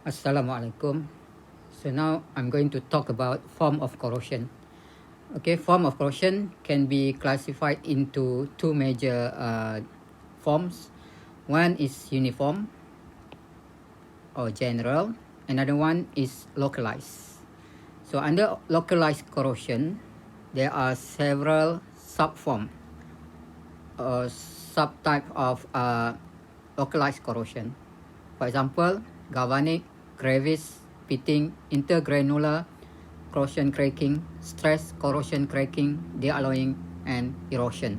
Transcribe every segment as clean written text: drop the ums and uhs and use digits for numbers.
Assalamualaikum. So now I'm going to talk about form of corrosion. Okay, form of corrosion can be classified into two major forms. One is uniform or general. Another one is localized. So under localized corrosion, there are several subform or subtype of localized corrosion. For example, galvanic, crevice, pitting, intergranular, corrosion cracking, stress corrosion cracking, dealloying, and erosion.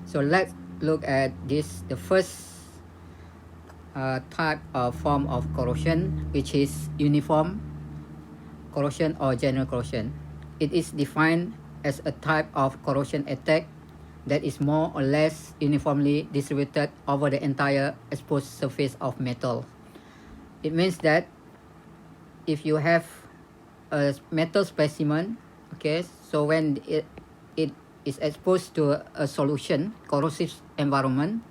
So let's look at this. The first type of form of corrosion, which is uniform corrosion or general corrosion. It is defined as a type of corrosion attack that is more or less uniformly distributed over the entire exposed surface of metal. It means that if you have a metal specimen, okay, so when it is exposed to a solution, corrosive environment,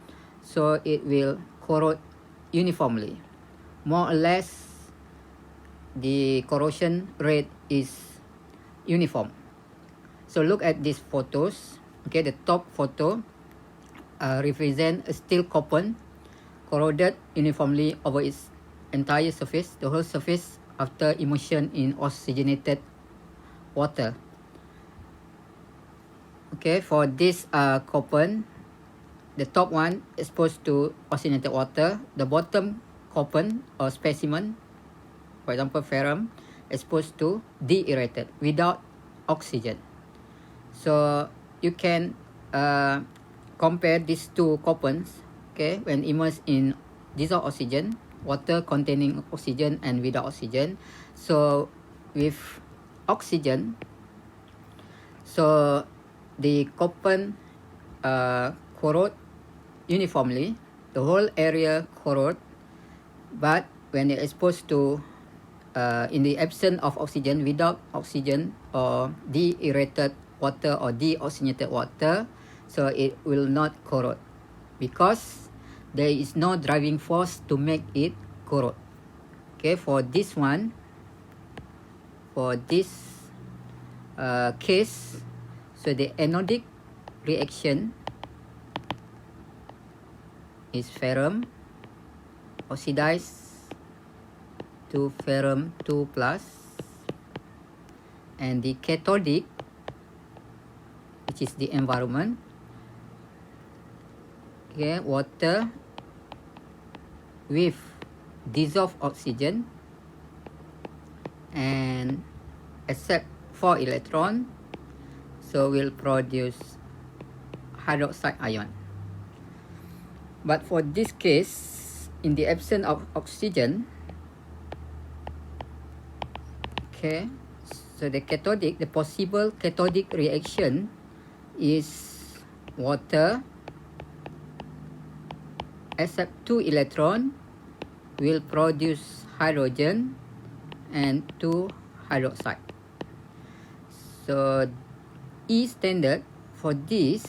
so it will corrode uniformly. More or less, the corrosion rate is uniform. So look at these photos. Okay, the top photo represents a steel coupon corroded uniformly over its entire surface, the whole surface, after immersion in oxygenated water. Okay, for this coupon, the top one exposed to oxygenated water, the bottom coupon or specimen, for example ferrum, exposed to deaerated without oxygen. So you can compare these two coupons, okay, when immersed in dissolved oxygen, water containing oxygen and without oxygen. So with oxygen, so the coupon corrode uniformly, the whole area corrode, but when they're exposed to in the absence of oxygen, without oxygen or deaerated water or deoxygenated water, so it will not corrode because there is no driving force to make it corrode. Okay, for this one, for this case, so the anodic reaction is ferrum oxidized to ferrum 2 plus, and the cathodic, which is the environment, okay, water with dissolved oxygen and accept 4 electron, so will produce hydroxide ion. But for this case, in the absence of oxygen, okay, so the cathodic, the possible cathodic reaction is water accept 2 electron will produce hydrogen and 2 hydroxide. So E standard for this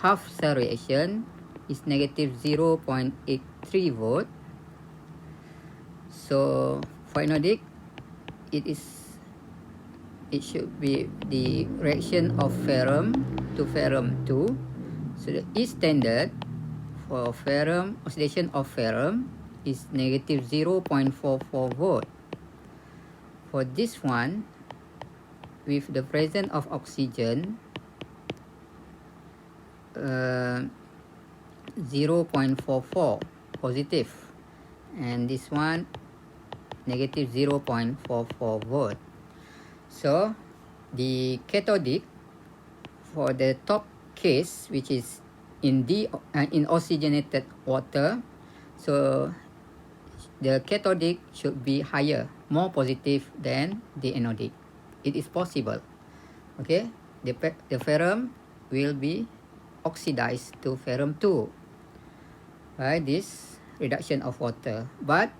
half cell reaction is negative 0.83 volt. So for anodic, it should be the reaction of ferrum to ferrum 2. So the E standard for ferrum, oxidation of ferrum, is negative 0.44 volt. For this one, with the presence of oxygen, 0.44 positive, and this one negative 0.44 volt. So the cathodic for the top case, which is in oxygenated water, so the cathodic should be higher, more positive than the anodic. It is possible. Okay, the ferrum will be oxidized to ferrum 2 by this reduction of water, but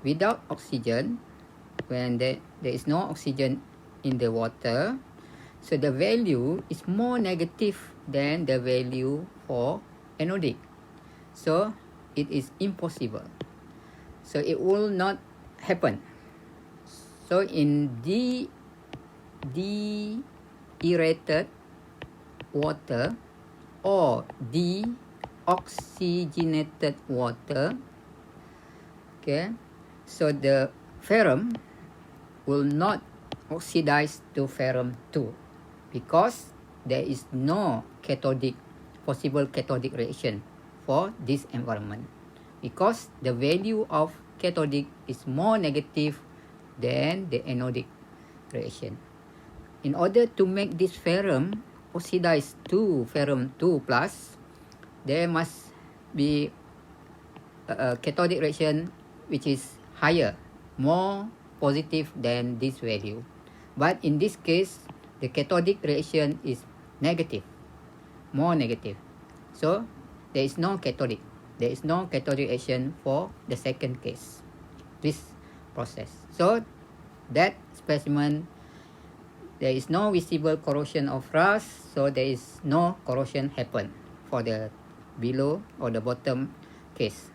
without oxygen, when there is no oxygen in the water, so the value is more negative than the value for anodic. So it is impossible. So it will not happen. So in deaerated water or deoxygenated water, okay, so the ferrum will not oxidize to ferrum 2 because there is no possible cathodic reaction for this environment, because the value of cathodic is more negative than the anodic reaction. In order to make this ferrum oxidize to ferrum 2 plus, there must be a cathodic reaction which is higher, more positive than this value. But in this case, the cathodic reaction is negative, more negative. So there is no cathodic. There is no cathodic reaction for the second case, this process. So that specimen, there is no visible corrosion of rust, so there is no corrosion happen for the below or the bottom case.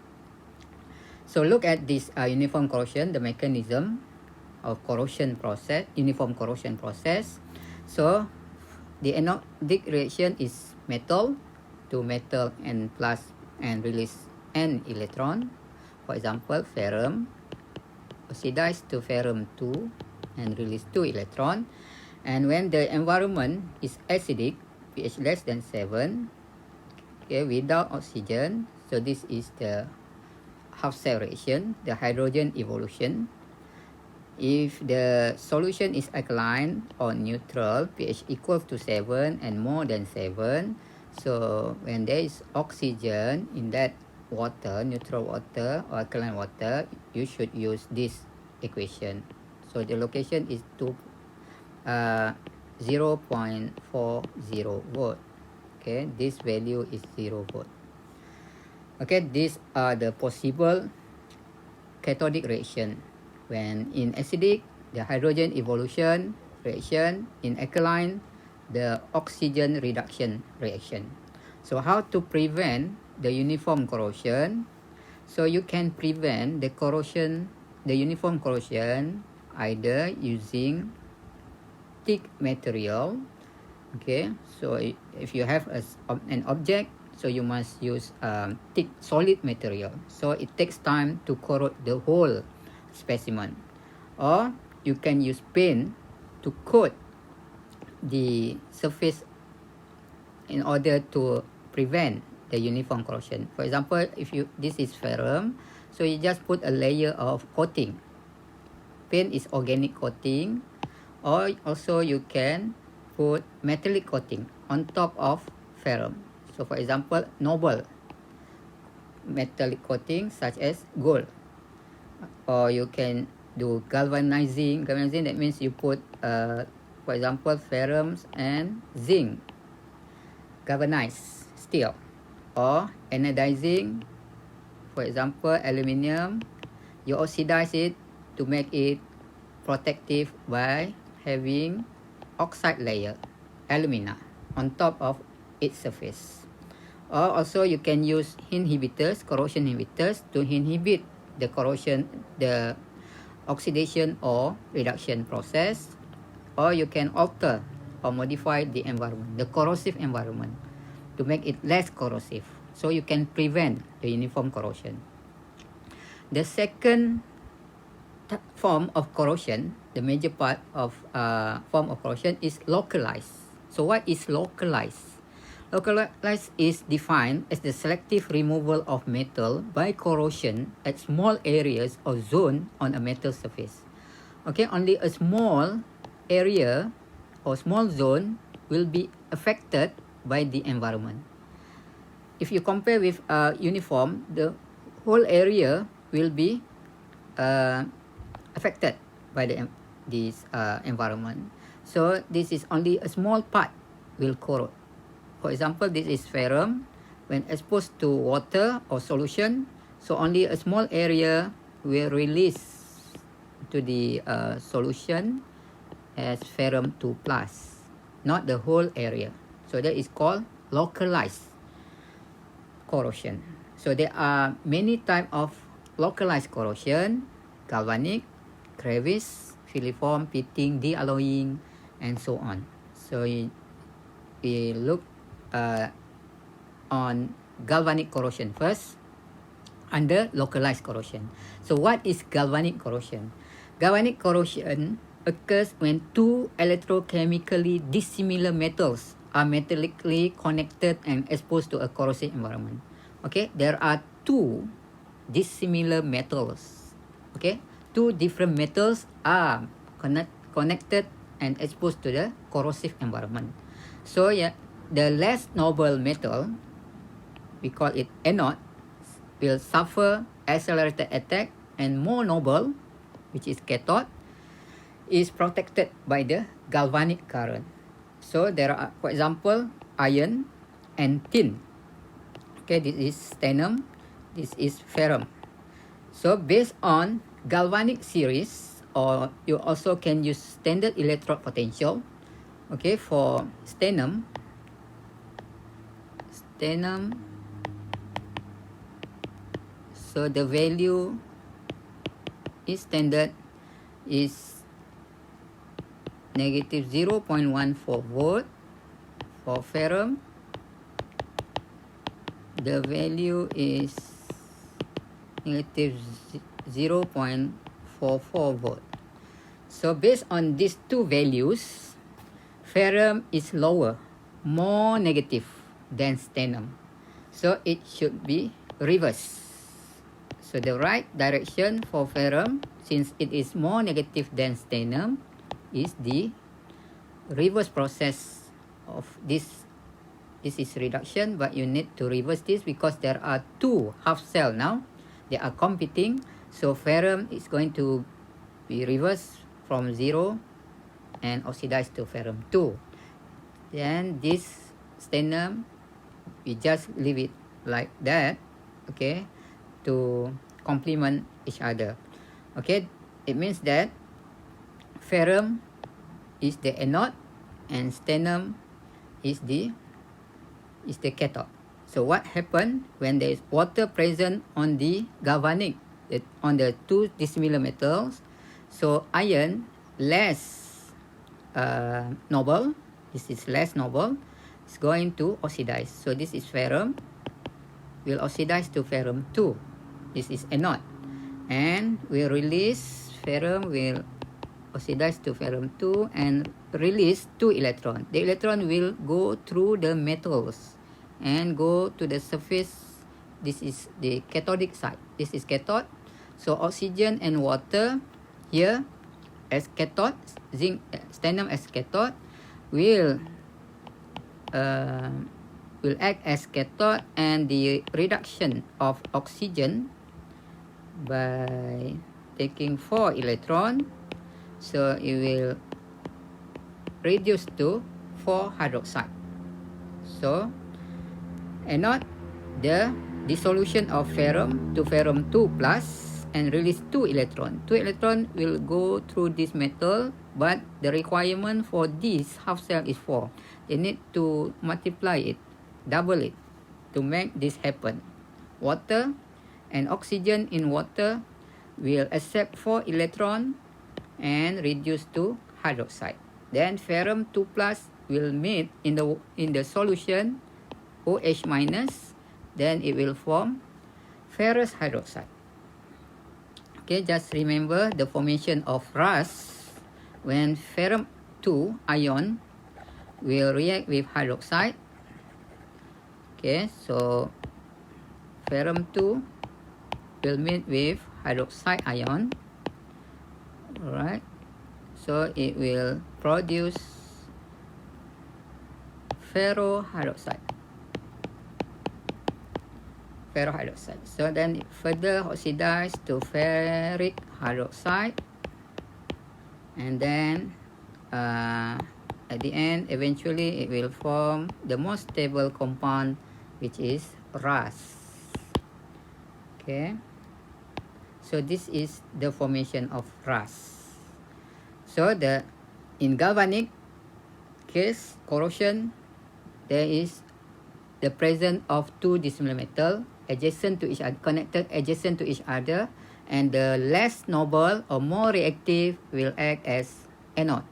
So look at this uniform corrosion, the mechanism of corrosion process, uniform corrosion process. So the anodic reaction is metal to metal and plus and release an electron. For example, ferrum oxidize to ferrum 2 and release 2 electron. And when the environment is acidic, pH less than 7, okay, without oxygen, so this is the half cell reaction, the hydrogen evolution. If the solution is alkaline or neutral, pH equals to 7 and more than 7, so when there is oxygen in that water, neutral water or alkaline water, you should use this equation. So the location is 0.40 volt. Okay, this value is 0 volt. Okay, these are the possible cathodic reaction. When in acidic, the hydrogen evolution reaction. In alkaline, the oxygen reduction reaction. So how to prevent the uniform corrosion? So you can prevent the corrosion, the uniform corrosion, either using thick material. Okay, so if you have an object, so you must use thick solid material, so it takes time to corrode the whole specimen. Or you can use paint to coat the surface in order to prevent the uniform corrosion. For example, if this is ferrum, so you just put a layer of coating. Paint is organic coating, or also you can put metallic coating on top of ferrum. So for example, noble metallic coating such as gold. Or you can do galvanizing. Galvanizing, that means you put for example, ferrums and zinc, galvanized steel. Or anodizing, for example, aluminium, you oxidize it to make it protective by having oxide layer, alumina, on top of its surface. Or also you can use inhibitors, corrosion inhibitors, to inhibit the corrosion, the oxidation or reduction process. Or you can alter or modify the environment, the corrosive environment, to make it less corrosive, so you can prevent the uniform corrosion. The second form of corrosion, the major part of form of corrosion, is localized. So what is localized? Localized is defined as the selective removal of metal by corrosion at small areas or zone on a metal surface. Okay, only a small area or small zone will be affected by the environment. If you compare with uniform, the whole area will be affected by this environment. So this is only a small part will corrode. For example, this is ferrum. When exposed to water or solution, so only a small area will release to the solution as ferrum 2 plus, not the whole area. So that is called localized corrosion. So there are many types of localized corrosion, galvanic, crevice, filiform, pitting, de-alloying, and so on. So we look on galvanic corrosion first under localized corrosion. So what is galvanic corrosion? Galvanic corrosion occurs when two electrochemically dissimilar metals are metallically connected and exposed to a corrosive environment. Okay, there are two dissimilar metals. Okay, two different metals are connected and exposed to the corrosive environment. So yeah, the less noble metal, we call it anode, will suffer accelerated attack, and more noble, which is cathode, is protected by the galvanic current. So there are, for example, iron and tin. Okay, this is titanium, this is ferrum. So based on galvanic series, or you also can use standard electrode potential. Okay, for titanium, so the value is standard is negative 0.14 volt. For ferrum, the value is negative 0.44 volt. So based on these two values, ferrum is lower, more negative than titanium. So it should be reversed. So the right direction for ferrum, since it is more negative than titanium, is the reverse process of this. This is reduction, but you need to reverse this because there are two half cell now. They are competing. So ferrum is going to be reversed from 0 and oxidized to ferrum 2. Then this titanium, we just leave it like that, okay, to complement each other. Okay, it means that ferrum is the anode and titanium is the cathode. So what happened when there is water present on the galvanic, on the two dissimilar metals? So iron less noble, this is less noble, it's going to oxidize. So this is ferrum, will oxidize to ferrum 2. This is anode, and we release ferrum, will oxidize to ferrum 2 and release 2 electrons. The electron will go through the metals and go to the surface. This is the cathodic side. This is cathode. So oxygen and water here as cathode, zinc, titanium as cathode, will act as cathode, and the reduction of oxygen by taking 4 electrons, so it will reduce to 4 hydroxide. So anode, the dissolution of ferrum to ferrum 2 plus and release 2 electrons. 2 electrons will go through this metal, but the requirement for this half cell is 4. They need to multiply it, double it, to make this happen. Water and oxygen in water will accept 4 electrons and reduce to hydroxide. Then ferrum 2 plus will meet in the solution OH minus, then it will form ferrous hydroxide. Okay, just remember the formation of rust when ferrum 2 ion will react with hydroxide. Okay, so ferrum 2 will meet with hydroxide ion. Alright, so it will produce ferrohydroxide. So then it further oxidize to ferric hydroxide, and then at the end, eventually it will form the most stable compound, which is rust. Okay, so this is the formation of rust. So in galvanic case, corrosion, there is the presence of two dissimilar metal, adjacent to each other, connected adjacent to each other, and the less noble or more reactive will act as anode,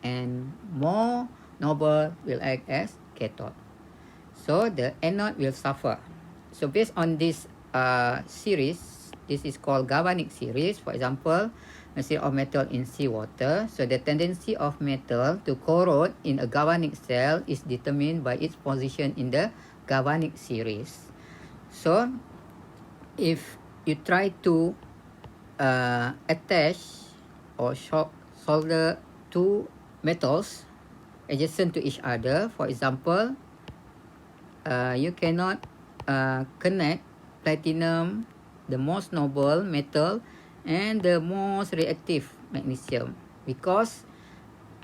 and more noble will act as cathode. So the anode will suffer. So based on this series, this is called galvanic series. For example, a series of metal in seawater. So the tendency of metal to corrode in a galvanic cell is determined by its position in the galvanic series. So if you try to attach or solder two metals adjacent to each other, for example, you cannot connect platinum, the most noble metal, and the most reactive magnesium, because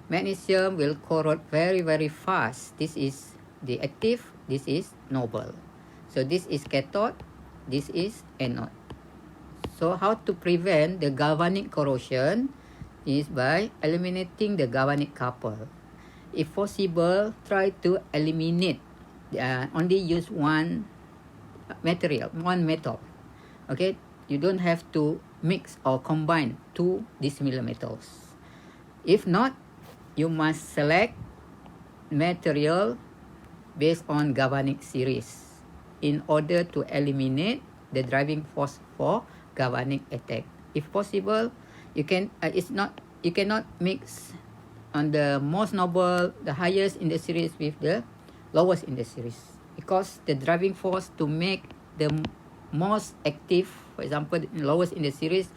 magnesium will corrode very, very fast. This is the active, this is noble. So this is cathode, this is anode. So how to prevent the galvanic corrosion is by eliminating the galvanic couple. If possible, try to eliminate, only use one material, one metal. Okay, you don't have to mix or combine two dissimilar metals. If not, you must select material based on galvanic series in order to eliminate the driving force for galvanic attack. If possible, you cannot mix on the most noble, the highest in the series with the lowest in the series, because the driving force to make the most active, for example, the lowest in the series,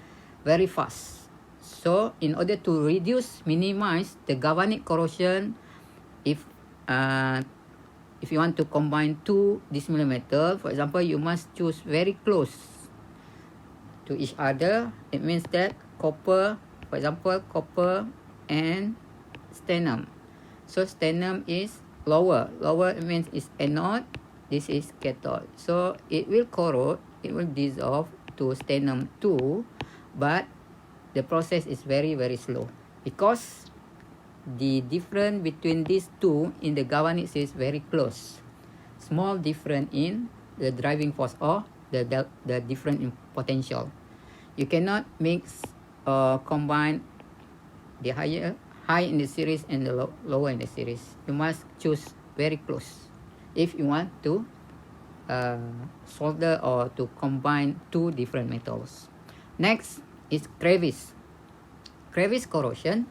very fast. So in order to minimize the galvanic corrosion, if you want to combine two dissimilar metal, for example, you must choose very close to each other. It means that copper, for example, copper and stannum. So stannum is lower. Lower means is anode, this is cathode. So it will corrode, it will dissolve to stannum 2, but the process is very, very slow, because the difference between these two in the galvanic is very close. Small difference in the driving force or the difference in potential. You cannot mix or combine the high in the series and the lower in the series. You must choose very close if you want to solder or to combine two different metals. Next is crevice. Crevice corrosion,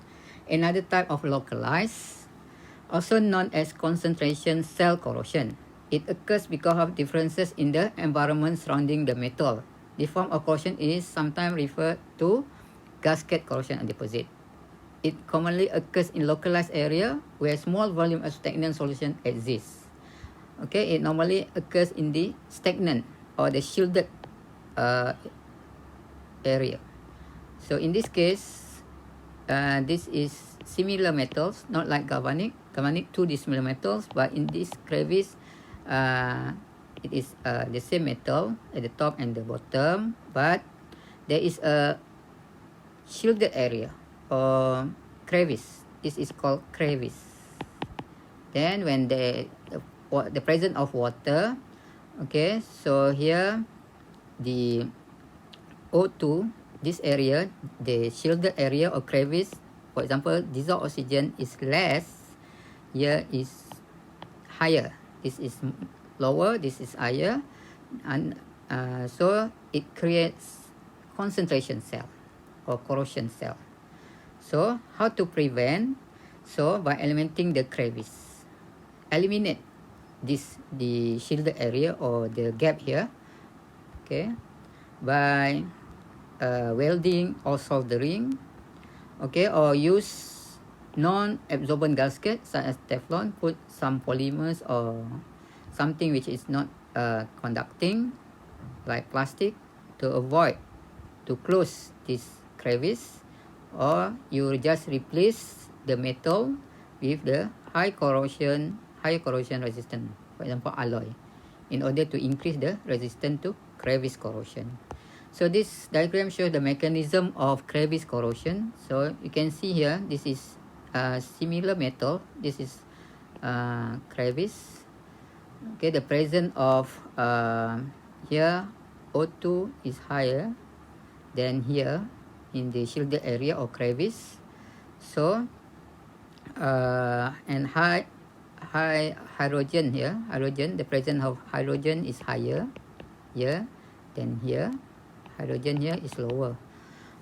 another type of localized, also known as concentration cell corrosion. It occurs because of differences in the environment surrounding the metal. The form of corrosion is sometimes referred to gasket corrosion and deposit. It commonly occurs in localized area where small volume of stagnant solution exists. Okay, it normally occurs in the stagnant or the shielded area. So in this case, this is similar metals, not like galvanic. Galvanic, two dissimilar metals, but in this crevice, it is the same metal at the top and the bottom, but there is a shielded area or crevice. This is called crevice. Then when the presence of water, okay, so here the O2, this area, the shielded area or crevice, for example, dissolved oxygen is less, here is higher. This is lower, this is higher, and so it creates concentration cell or corrosion cell. So how to prevent? So by eliminating the crevice, eliminate the shielded area or the gap here, okay, by welding or soldering, okay, or use non-absorbent gasket such as Teflon, put some polymers or something which is not conducting like plastic to avoid to close this crevice, or you just replace the metal with the higher corrosion resistant, for example alloy, in order to increase the resistance to crevice corrosion. So this diagram shows the mechanism of crevice corrosion. So you can see here, this is similar metal, this is crevice. Okay, the presence of here O2 is higher than here in the shielded area or crevice. So and high hydrogen here, the presence of hydrogen is higher here than here. Hydrogen here is lower.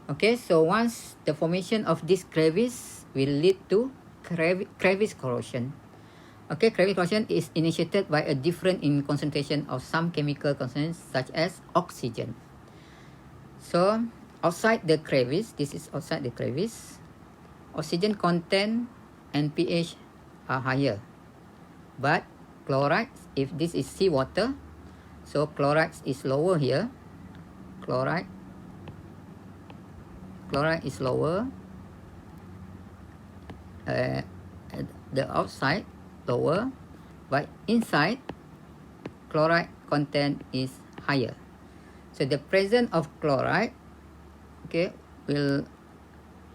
Okay, so once the formation of this crevice will lead to crevice corrosion. Okay, crevice corrosion is initiated by a difference in concentration of some chemical constituents such as oxygen. So outside the crevice, this is outside the crevice, oxygen content and pH are higher. But chloride, if this is seawater, so chloride is lower here. Chloride is lower. The outside lower, but inside chloride content is higher. So the presence of chloride, okay, will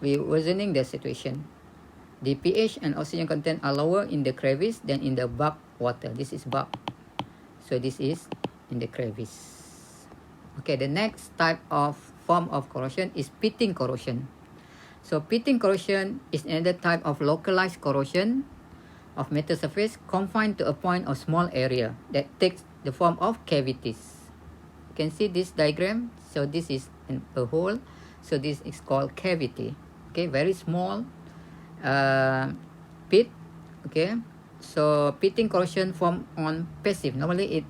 be worsening the situation. The pH and oxygen content are lower in the crevice than in the bulk water. This is bulk. So this is in the crevice. Okay, the next type of form of corrosion is pitting corrosion. So pitting corrosion is another type of localized corrosion of metal surface confined to a point or small area that takes the form of cavities. You can see this diagram. So this is a hole. So this is called cavity. Okay, very small pit. Okay, so pitting corrosion form on passive. Normally it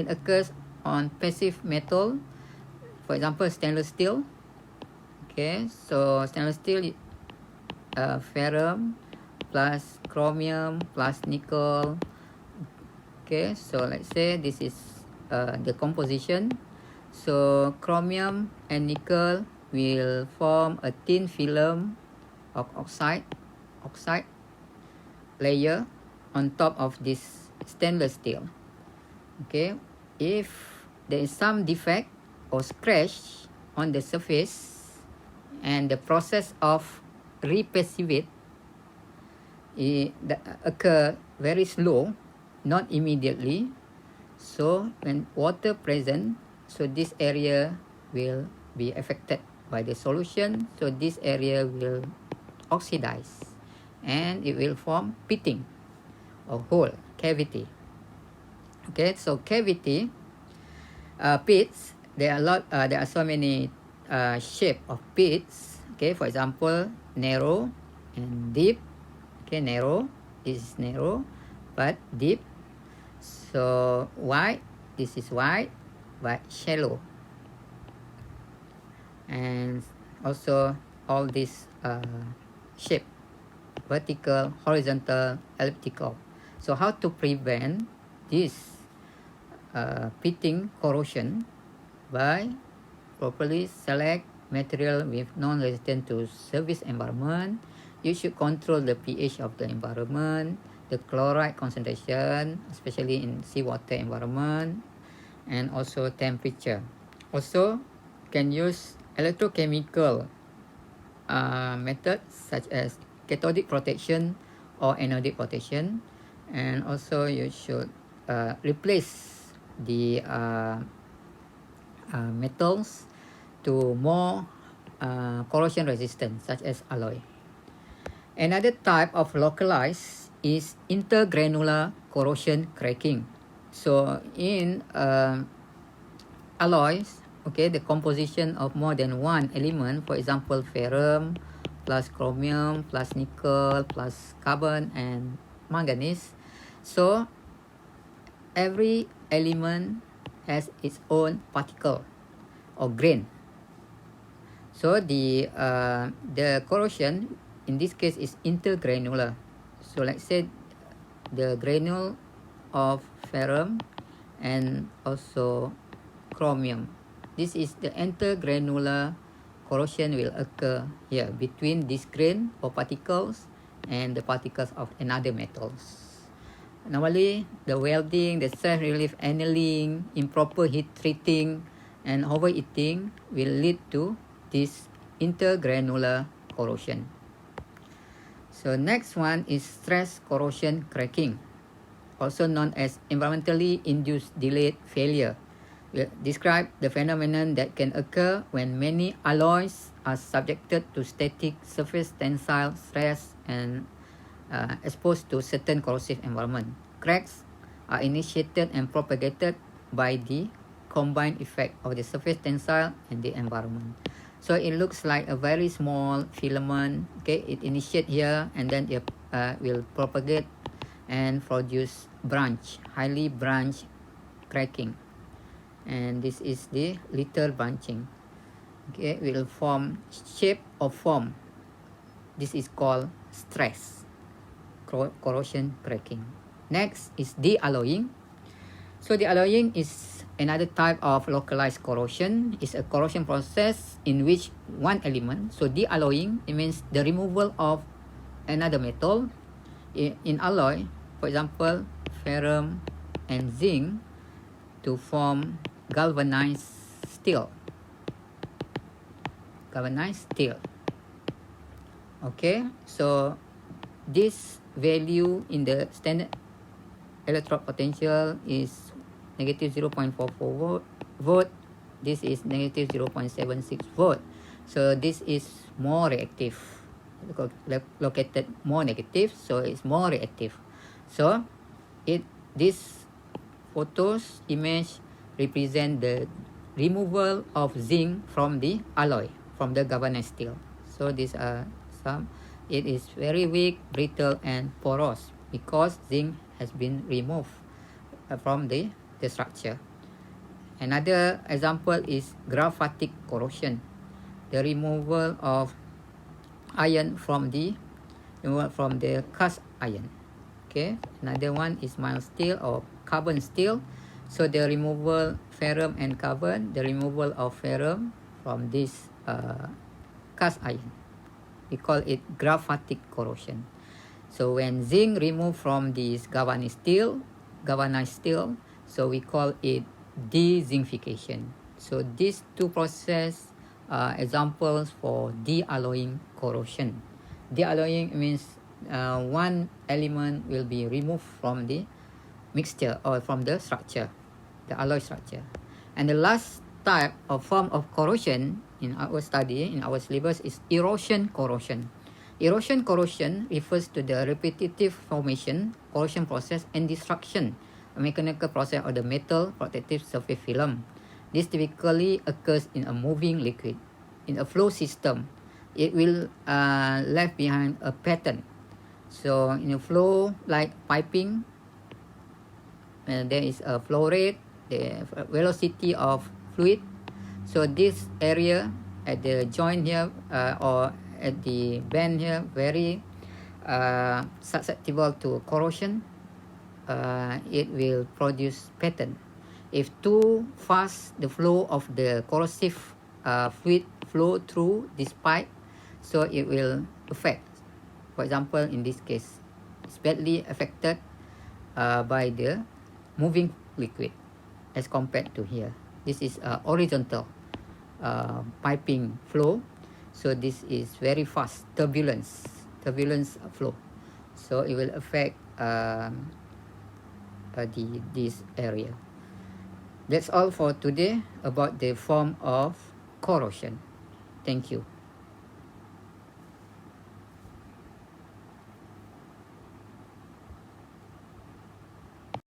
occurs on passive metal, for example stainless steel. Okay, so stainless steel, ferrum plus chromium plus nickel. Okay, so let's say this is the composition. So chromium and nickel will form a thin film of oxide layer on top of this stainless steel. Okay, if there is some defect or scratch on the surface and the process of repassivate occur very slow, not immediately. So when water present, so this area will be affected by the solution. So this area will oxidize and it will form pitting or hole, cavity. Okay, so cavity pits, there are so many shape of pits. Okay, for example narrow and deep. Okay, narrow, this is narrow but deep. So wide, this is wide but shallow. And also all this shape, vertical, horizontal, elliptical. So how to prevent this pitting corrosion? By properly select material with non-resistant to service environment. You should control the pH of the environment, the chloride concentration, especially in seawater environment, and also temperature. Also can use electrochemical methods such as cathodic protection or anodic protection. And also you should replace the metals to more corrosion resistant, such as alloy. Another type of localized is intergranular corrosion cracking. So in alloys, okay, the composition of more than one element, for example ferrum plus chromium plus nickel plus carbon and manganese. So every element has its own particle or grain. So the corrosion in this case is intergranular. So let's say the granule of ferrum and also chromium. This is the intergranular corrosion will occur here between this grain or particles and the particles of another metals. Normally, the welding, the self-relief annealing, improper heat treating, and overheating will lead to this intergranular corrosion. So next one is stress corrosion cracking, also known as environmentally induced delayed failure. will describe the phenomenon that can occur when many alloys are subjected to static surface tensile stress and exposed to certain corrosive environment. Cracks are initiated and propagated by the combined effect of the surface tensile and the environment. So it looks like a very small filament. Okay, it initiate here and then it will propagate and produce highly branched cracking. And this is the little branching. Okay, will form shape or form. This is called stress corrosion cracking. Next is de-alloying. So de-alloying is another type of localized corrosion. It's a corrosion process in which one element, so de-alloying, it means the removal of another metal in alloy, for example, ferrum and zinc, to form galvanized steel. Okay, so this value in the standard electrode potential is negative 0.44 volt. This is negative 0.76 volt. So this is more reactive, located more negative, so it's more reactive. So this photos image represent the removal of zinc from the alloy, from the galvanized steel. So these are some. It is very weak, brittle, and porous because zinc has been removed from the structure. Another example is graphitic corrosion, the removal of iron from the cast iron. Okay, another one is mild steel or carbon steel. So the removal ferrum and carbon, the removal of ferrum from this cast iron. We call it graphitic corrosion. So when zinc removed from this galvanized steel, so we call it de-zincification. So these two processes are examples for de-alloying corrosion. De-alloying means one element will be removed from the mixture or from the structure, the alloy structure. And the last type of form of corrosion in our study, in our syllabus, is erosion corrosion. Erosion corrosion refers to the repetitive formation, corrosion process, and destruction, a mechanical process of the metal protective surface film. This typically occurs in a moving liquid. In a flow system, it will left behind a pattern. So in a flow like piping, there is a flow rate, the velocity of fluid. So this area at the joint here or at the bend here very susceptible to corrosion. It will produce pattern. If too fast the flow of the corrosive fluid flow through this pipe, so it will affect. For example, in this case, it's badly affected by the moving liquid as compared to here. This is horizontal piping flow. So this is very fast turbulence flow. So it will affect this area. That's all for today about the form of corrosion. Thank you.